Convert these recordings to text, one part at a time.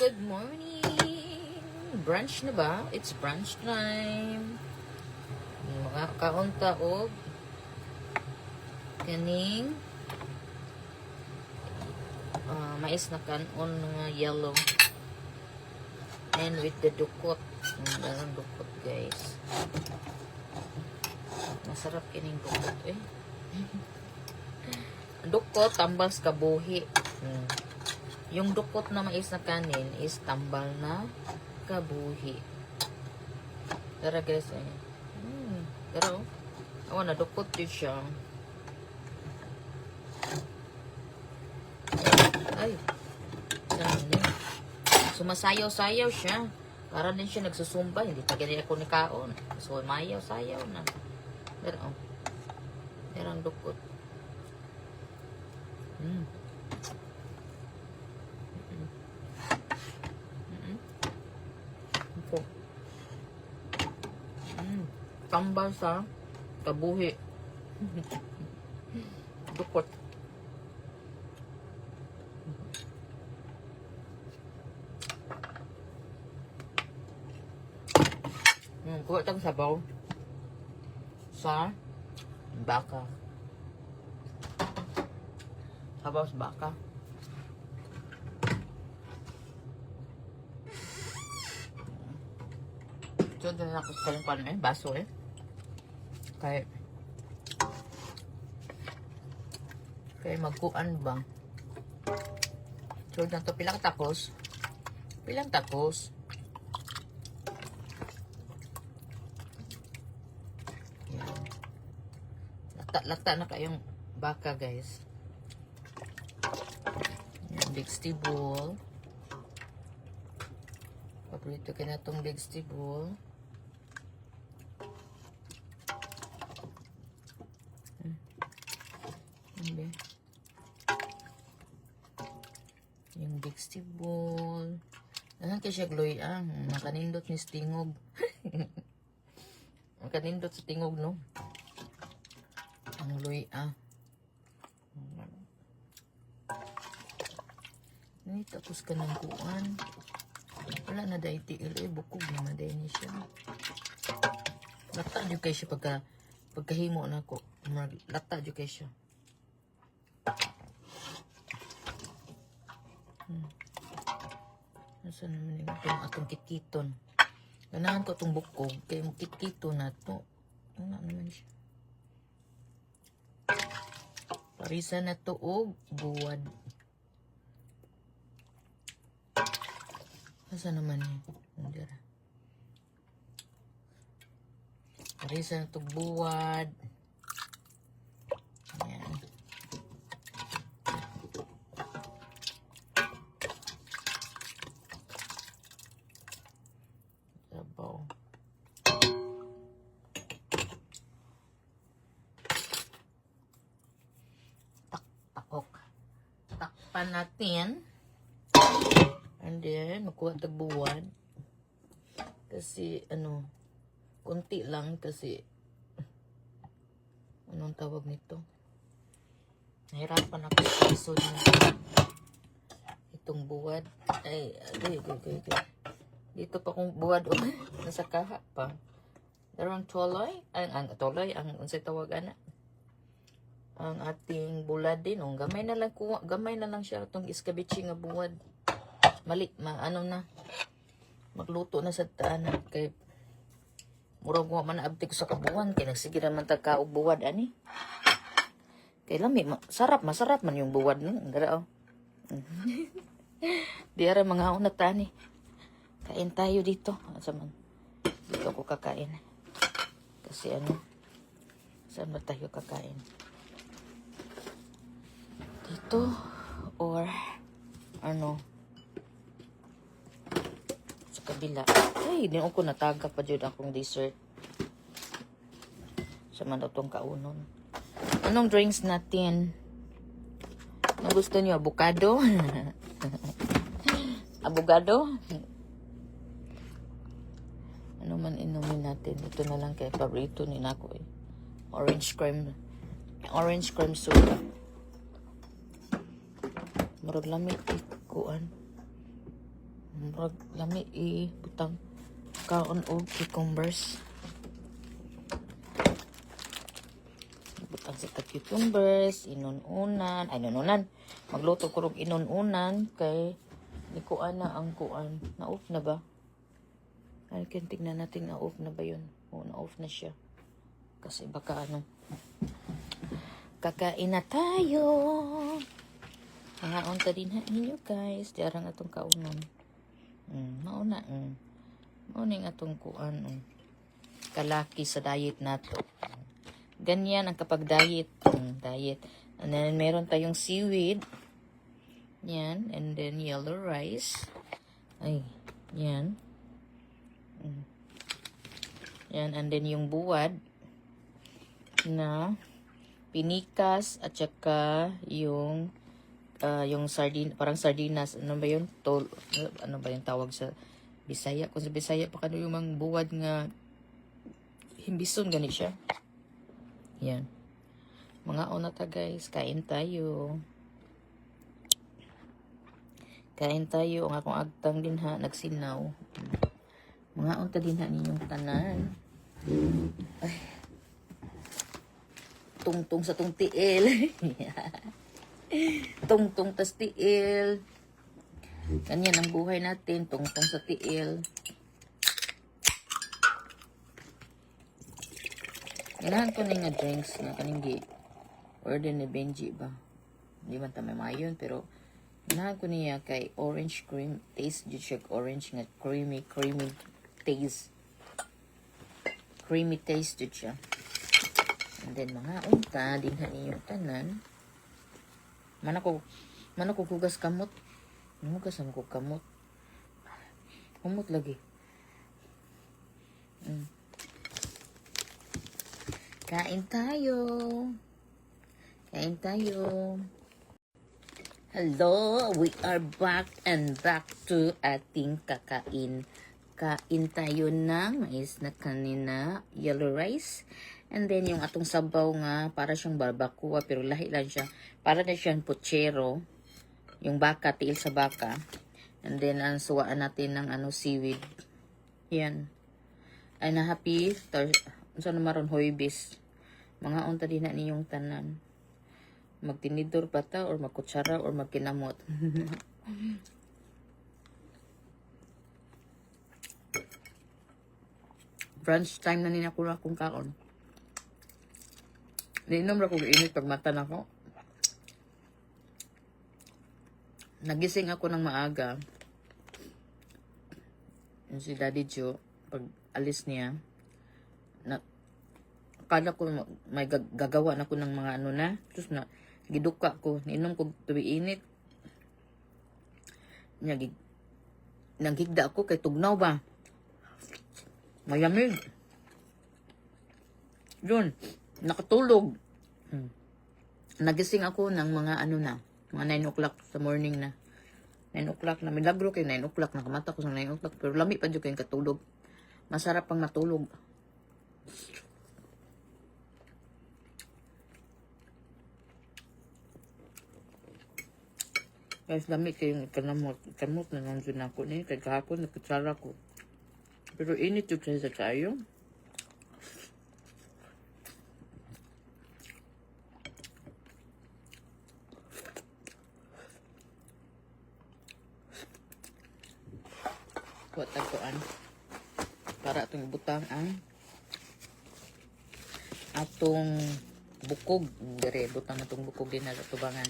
Good morning! Brunch na ba? It's brunch time. Mga kaunta og kaning mais na kanon nga yellow. And with the dukot. Dalang dukot, guys. Masarap kining dukot, eh. Dukot, tambal sa kabuhi. Yung dukot na mais na kanin is tambal na kabuhi. Tara, guys, eh. Pero, na dukot din siya. Ay. Sumasayaw-sayaw siya. Para din siya nagsusumba. Hindi pa ganyan ako ni Kaon. So, mayaw-sayaw na. Pero, ang dukot. Tambal sa kabuhi. Dukot. Kuha tang sabaw sa baka. Sabaw sa baka. So, doon ako sa kalimpan eh. Baso eh. Kaya magkuan ba? So, dito pilang takos. Lata na kayong baka, guys. Yan, vegetable. Paborito ka na itong vegetable. Yung vegetable. Ano kaya siya gloy makanindot ni stingog. Makanindot sa tingog, no? Ang loy Ay, tapos ka ng kuan. Wala na dahi tiil. Bukog naman dahi niya siya. Lata dyo kayo siya pagkahimo na ko. Lata dyo kayo siya. Nasa naman yung atong kitkiton. Ganahan ko itong bukog. Kaya mo kitkito na ito. Ano naman siya. Parisa na to og buwad. Asa naman eh. Parisa na to buwad. Ayan. Sabaw. Takpan natin. And then, makuha tagbuwad. Kasi, konti lang kasi, anong tawag nito? Nahirapan ako sa episode na itong buwad. Ay, dito pa kong buwad. Nasa kaha pa. Darang toloy. Ang toloy, ang unsay tawagan na. Ang ating bulad din, gamay na lang siya itong iskabichi nga buwad. Magluto na sa taan kay murag mo man abti ko sa kabuwan kay nagsige naman tagkaog buwad ani. Kay lami masarap man yung buwad no. Dara Di ara mga una tani. Kain tayo dito. Asa man? Dito ako kakain. Kasi saan ba tayo kakain? Dito or sa kabila. Ay, di ako nataga pa dyan akong dessert. Sa man itong kaunon. Anong drinks natin? Ano gusto niyo? Avocado? Avocado? Ano man inumin natin? Ito na lang kaya paborito ni Nako eh. Orange cream soda. Murag lamig ikuan. murag lami butang kaon og cucumbers. Butang sa cucumbers, inununan, ay inununan. Magluto ko og inununan kay di ko ana ang kuan. Na-off na ba? Ay, tignan natin na-off na ba yun. O, na-off na siya. Kasi baka ano. Kakain na tayo. Hangaon ta din ha ninyo guys. Jarang atong kaunon. Mauna. Mauna yung atong kuan. Kalaki sa diet nato. Ganyan ang kapag diet. Diet. And then meron tayong seaweed. Yan. And then yellow rice. Ay. Yan. Yan. And then yung buwad na pinikas at saka yung parang sardinas. Ano ba yun? Ano ba yung tawag sa Bisaya? Kung sa Bisaya pa kano yung mga buwad nga himbison gani siya. Yan. Mga onata guys, kain tayo. Kain tayo. Ang akong agtang din ha, nagsinaw. Mga onta din ha ninyong tanan. Ay. Tungtung sa tong tiil. Tungtung tas tiil. Ganyan ang buhay natin. Tungtung sa tiil. Ganahan ko na nga drinks na kaning order ni Benji ba. Hindi man tamay mayon pero ganahan ko niya kay orange cream taste jud siya orange nga creamy taste. Creamy taste jud siya. And then mga unta din ha ninyo tanan. Man ako hugas kamot. Hugas ako kamot. Kamot lagi. Kain tayo. Kain tayo. Hello, we are back and back to ating kakain. Kain tayo ng mais na kanina, yellow rice. And then yung atong sabaw nga, para siyang barbacoa, pero lahi lang siya. Para na siyang puchero. Yung baka, tiil sa baka. And then, ang suwaan natin ng seaweed. Yan. Ay na happy. Saan naman hoybis. Mga unta din na ninyong tanan. Magtinidor pa ta, or magkutsara, or magkinamot. Brunch time na nina ko akong kaon. Niinom ra kong init pag mata na ko. Nagising ako ng maaga. Yung si Daddy Joe, pag alis niya, akala ko may gagawa na ko ng mga na. Tapos na, giduka ko. Niinom ko tubig init. Nanghigda ako kay tugnaw ba. Malamig. Yun. Nakatulog. Nagising ako ng mga mga 9 o'clock sa morning na. 9 o'clock na. Milagro kay 9 o'clock. Nakamata ko sa 9 o'clock. Pero lami pa dyan kayong katulog. Masarap pang matulog. Guys, lami kayong kanamot. Kamot na nandun ako niya. Kaya kahapon, nagkutsara ko. Pero init yung sa kayo. Kuha tagoan. Para itong butang ang atong bukog. Dire, butang itong bukog din na tubangan.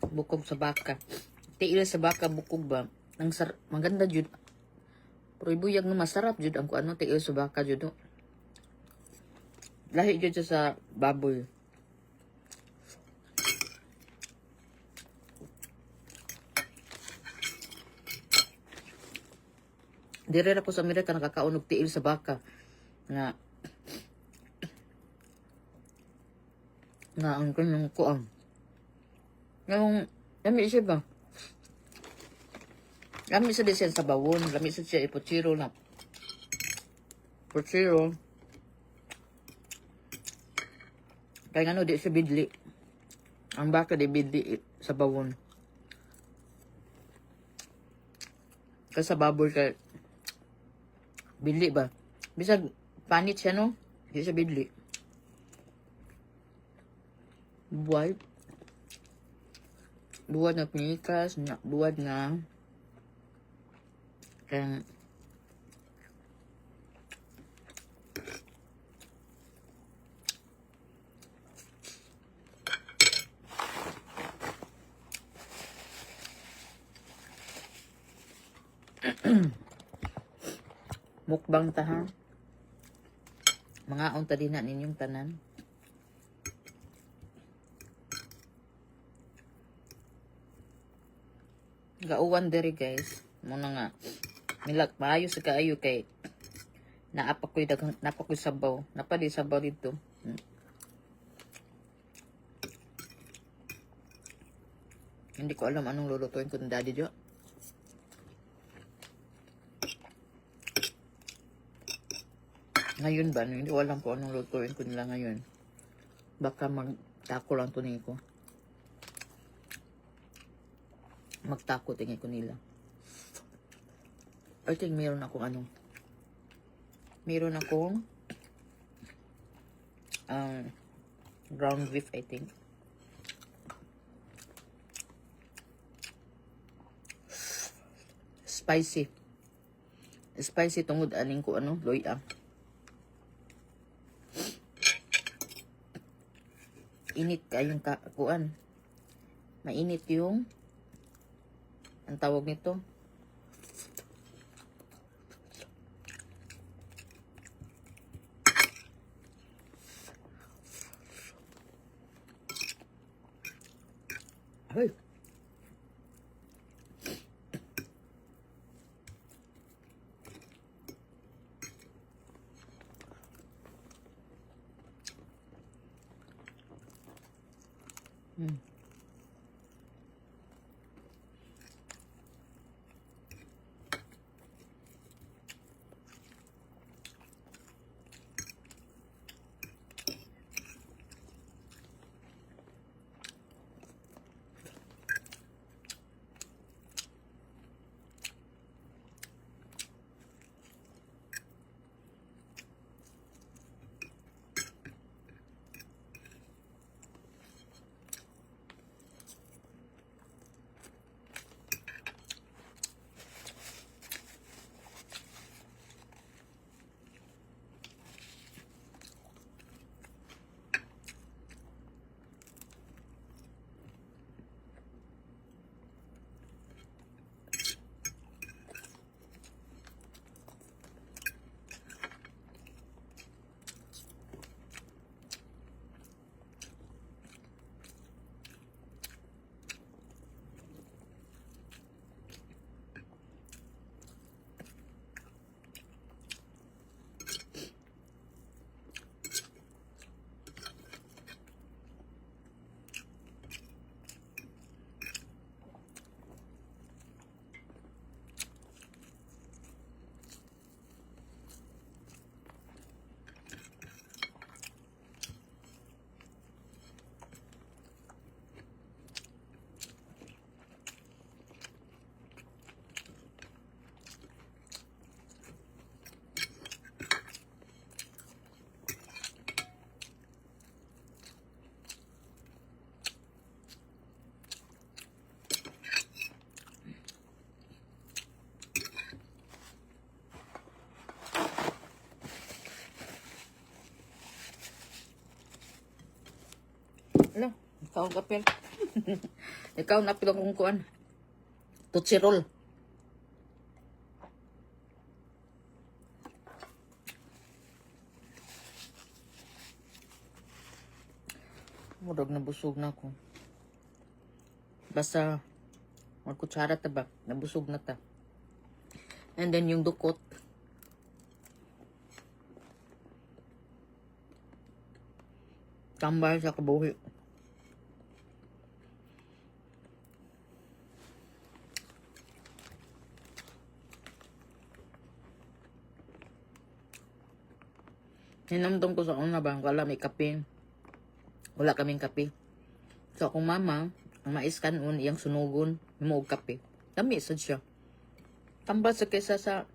Bukog sa baka. Tiil sa baka bukog ba? Maganda jud. Pero ibuyag no masarap jud ang tiil sa baka jud. Lahi jud sa baboy. Dire ra ko sa Amerika nakakaon og tiil sa baka. Nga ang kanyang kuang. Yung lami siya ba? Lami sa disen sa bawon. Lami sa siya ipochiro na. Pochiro. Kaya nga di siya bidli. Ang baka di bidli sa bawon. Kasi sa baboy kay bili ba? Bisag panit siya no? Di siya bili. Buwad. Buwad na pinikas, buwad nga kaya mukbang ta ha. Mga unta din na ninyong tanan. Gauwan diri guys. Muna nga. Milag maayo sa kaayo kay naapakoy daghang napakoy sabaw. Napali sabaw dito. Hindi ko alam anong lulutuin ko ng daddy Jo. Ngayon ba? Hindi ko alam po anong lutuin ko nila ngayon. Baka magtako lang to ko. Magtako tingin ko nila. I think meron akong ano. Meron akong ground beef I think. Spicy. Spicy tungod aning ko ano, loya. Init kayong kuan. Mainit yung ang tawag nito. Ay. Ano? Ikaw ang kapil. Ikaw na pila kong kuan. Tootsie roll. Murag na busog na ako. Basta magkutsara ta ba? Nabusog na ta. And then yung dukot. Tambay sa kabuhi. Hinamdong ko sa una ba, wala may kape. Wala kaming kape. So akong mama, ang mais kanon, iyang sunugon, mo og kape. Dami sad siya. Tambal sa kaysa sa...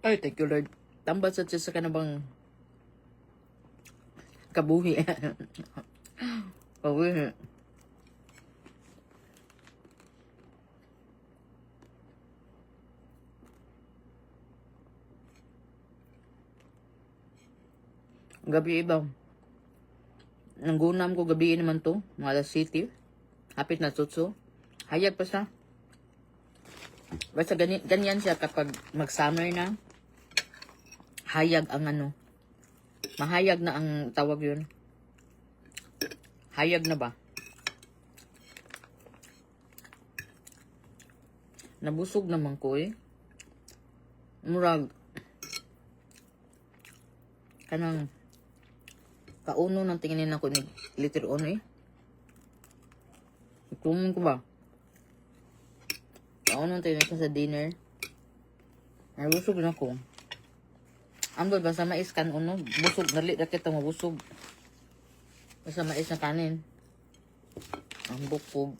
Ay, thank you Lord. Tambal sa sa kanabang kabuhi. Kabuhi. Gabi iba. Nanggunam ko gabi naman to. Mga alas city. Hapit na tutso. Hayag pa siya. Basta ganyan siya kapag mag-summer na. Hayag ang ano. Mahayag na ang tawag yun. Hayag na ba? Nabusog naman ko eh. Murag. Kanang kauno ng tinginin ako ni later on eh. Itumun ko ba? Kauno ng tinginin ko sa dinner. Nabusog na ko. Ambol basta mais kan uno. Busog. Dali na kita mabusog. Basta mais na kanin. Ang bukog.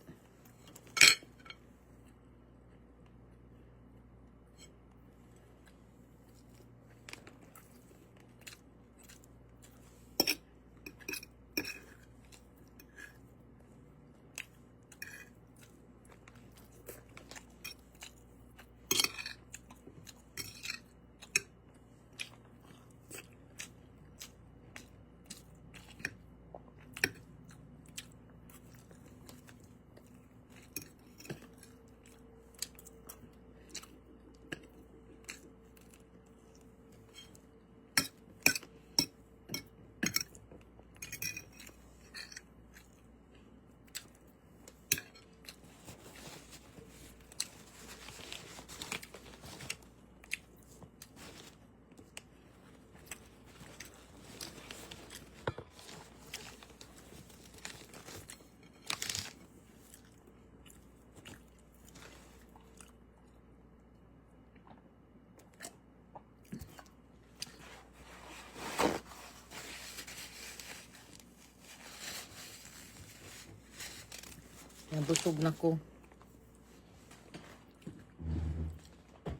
Nabusog na ko.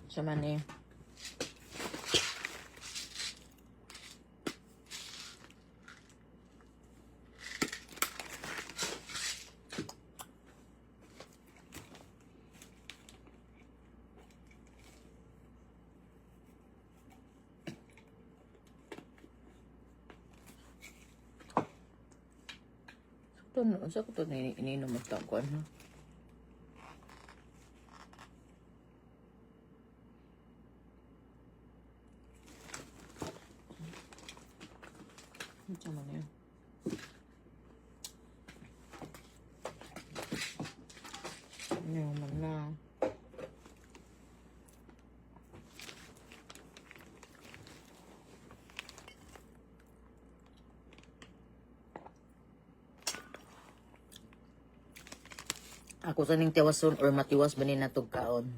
Sa man eh. Sa ko to ininom mo ito ko ano. Sa man eh. Ano man na. Ako sa ning tiwason or matiwas ba ni natog kaon.